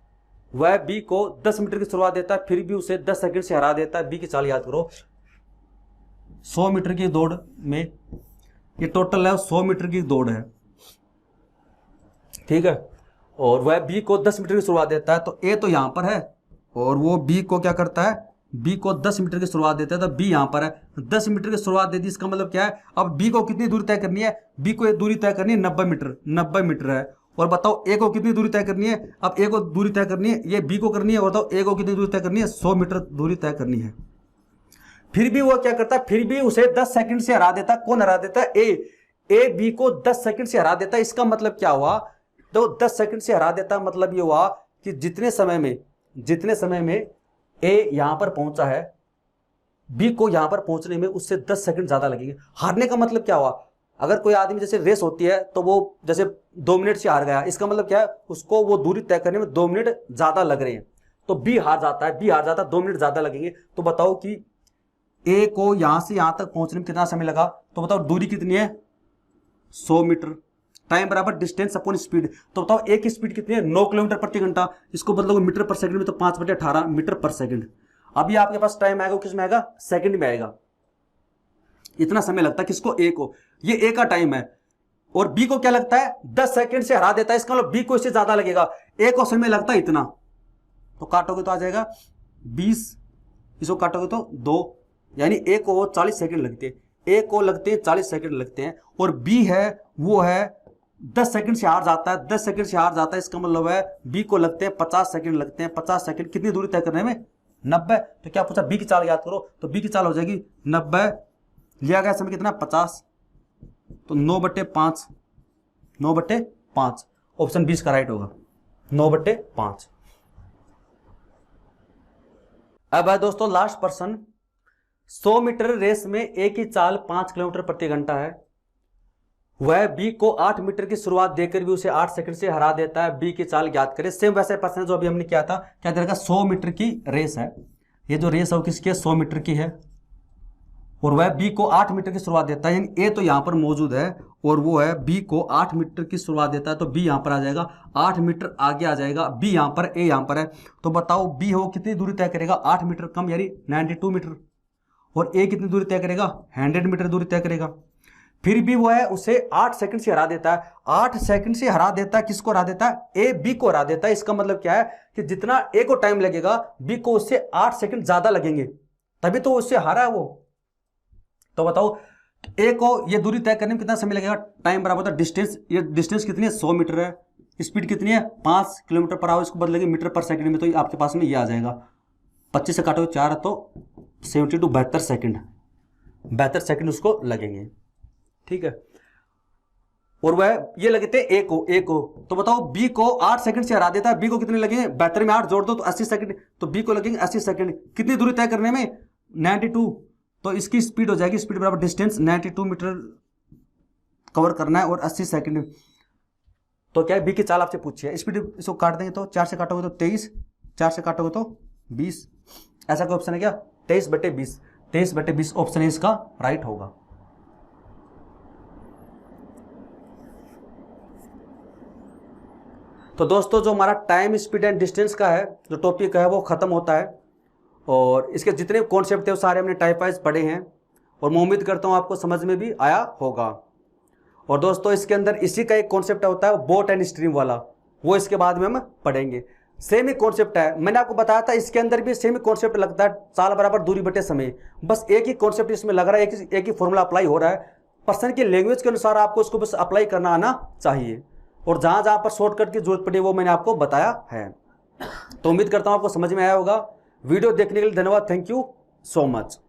वह बी को 10 मीटर की शुरुआत देता है, फिर भी उसे 10 सेकंड से हरा देता है, बी की चाल याद करो। 100 मीटर की दौड़ में ये टोटल है 100 मीटर की दौड़ है, ठीक है, और वह बी को 10 मीटर की शुरुआत देता है, तो ए तो यहां पर है और वो बी को क्या करता है, बी को 10 मीटर की शुरुआत देता है, तो बी यहां पर है, 10 मीटर की शुरुआत दे दी। इसका मतलब क्या है, अब बी को कितनी दूरी तय करनी है, बी को दूरी तय करनी है 90 मीटर है। और बताओ ए को कितनी दूरी तय करनी है, अब ए को दूरी तय करनी है, ये बी को करनी है, बताओ ए को कितनी दूरी तय करनी है, 100 मीटर दूरी तय करनी है। फिर भी वो क्या करता है, फिर भी उसे 10 सेकंड से हरा देता है। कौन हरा देता है, ए बी को 10 सेकंड से हरा देता है। इसका मतलब क्या हुआ, तो 10 सेकंड से हरा देता, मतलब ये हुआ कि जितने समय में ए यहां पर पहुंचा है, बी को यहां पर पहुंचने में उससे 10 सेकंड ज्यादा लगेंगे। हारने का मतलब क्या हुआ, अगर कोई आदमी जैसे रेस होती है तो वो जैसे 2 मिनट से हार गया, इसका मतलब क्या है, उसको वो दूरी तय करने में 2 मिनट ज्यादा लग रहे हैं, तो बी हार जाता है, 2 मिनट ज्यादा लगेंगे। तो बताओ कि ए को यहां से यहां तक पहुंचने में कितना समय लगा, तो बताओ दूरी कितनी है, 100 मीटर, टाइम बराबर डिस्टेंस अपॉन स्पीड। तो बताओ ए की स्पीड कितनी है, 9 किलोमीटर प्रति घंटा, इसको बदलोगे मीटर पर सेकंड में तो 5/18 मीटर पर सेकंड। अभी आपके पास टाइम आएगा, किस में आएगा, सेकंड में आएगा। इतना समय लगता है किसको, ए को, ये ए का टाइम है, और बी को क्या लगता है, 10 सेकंड से हरा देता है, इसका मतलब बी को इससे ज्यादा लगेगा, ए को समय लगता है इतना। तो काटोगे तो आ जाएगा 20, इसको काटोगे तो 2, यानी ए को 40 सेकंड लगते हैं, ए को लगते हैं 40 सेकंड लगते हैं, और बी है वो है 10 सेकंड से हार जाता है, 10 सेकंड से हार जाता है, इसका मतलब है बी को लगते हैं 50 सेकंड लगते हैं। 50 सेकंड कितनी दूरी तय करने में, 90। तो क्या पूछा, बी की चाल याद करो, तो बी की चाल हो जाएगी 90, लिया गया समय कितना 50, तो 9/5, 9/5, ऑप्शन 20 का राइट होगा, 9/5। अब है दोस्तों लास्ट प्रश्न, 100 मीटर रेस में ए की चाल 5 किलोमीटर प्रति घंटा है, वह बी को 8 मीटर की शुरुआत देकर भी उसे 8 सेकंड से हरा देता है, बी की चाल ज्ञात करें। सेम वैसे प्रश्न जो अभी हमने किया था, क्या देगा, 100 मीटर की रेस है, ये जो रेस है वो किसकी है, 100 मीटर की है, और वह बी को 8 मीटर की शुरुआत देता है, यानी ए तो यहाँ पर मौजूद है और वो है बी को 8 मीटर की शुरुआत देता है, तो बी यहाँ पर आ जाएगा 8 मीटर आगे आ जाएगा, बी यहाँ पर, ए यहाँ पर है। तो बताओ बी हो कितनी दूरी तय करेगा, 8 मीटर कम यानी 92 मीटर, और ए कितनी दूरी तय करेगा, 100 मीटर दूरी तय करेगा। फिर भी वो है उसे 8 सेकंड से हरा देता है, 8 सेकंड से हरा देता है, किसको हरा देता है, ए बी को हरा देता है। इसका मतलब क्या है कि जितना ए को टाइम लगेगा बी को उससे 8 सेकंड ज्यादा लगेंगे, तभी तो उससे हारा है वो। तो बताओ ए को ये दूरी तय करने में कितना समय लगेगा, टाइम बराबर होता है डिस्टेंस, ये डिस्टेंस कितनी है 100 मीटर है, स्पीड कितनी है 5 किलोमीटर पर आवर, इसको बदलेंगे मीटर पर सेकंड में, तो आपके पास में ये आ जाएगा 25 से काटो 4 तो 72 72 सेकंड, 72 सेकंड उसको लगेंगे, ठीक है। और वह ये लगते हैं ए को, तो बताओ बी को 8 सेकंड से हरा देता है, बी को कितने लगेंगे, 72 में 8 जोड़ दो तो 80 सेकंड, तो बी को लगेंगे 80 सेकंड, कितनी दूरी तय करने में 92, तो इसकी स्पीड हो जाएगी, स्पीड बराबर डिस्टेंस 92 मीटर कवर करना है और 80 सेकंड। तो क्या है बी की चाल आपसे पूछी है, स्पीड इसको काट देंगे तो 4 से काटोगे तो 23, 4 से काटोगे तो 20, ऐसा कोई ऑप्शन है क्या, 23/20, 23/20 ऑप्शन इसका राइट होगा। तो दोस्तों जो हमारा टाइम स्पीड एंड डिस्टेंस का है जो टॉपिक है वो खत्म होता है, और इसके जितने कॉन्सेप्ट थे वो सारे हमने टाइप वाइज पढ़े हैं, और मैं उम्मीद करता हूँ आपको समझ में भी आया होगा। और दोस्तों इसके अंदर इसी का एक कॉन्सेप्ट होता है बोट एंड स्ट्रीम वाला, वो इसके बाद में हम पढ़ेंगे। सेम ही कॉन्सेप्ट है, मैंने आपको बताया था इसके अंदर भी सेम ही कॉन्सेप्ट लगता है, चाल बराबर दूरी बटे समय, बस एक ही कॉन्सेप्ट इसमें लग रहा है, एक ही फॉर्मूला अप्लाई हो रहा है। पर्सन की लैंग्वेज के अनुसार आपको उसको बस अप्लाई करना आना चाहिए, और जहां जहां पर शॉर्टकट की जरूरत पड़ी वो मैंने आपको बताया है। तो उम्मीद करता हूं आपको समझ में आया होगा। वीडियो देखने के लिए धन्यवाद, थैंक यू सो मच।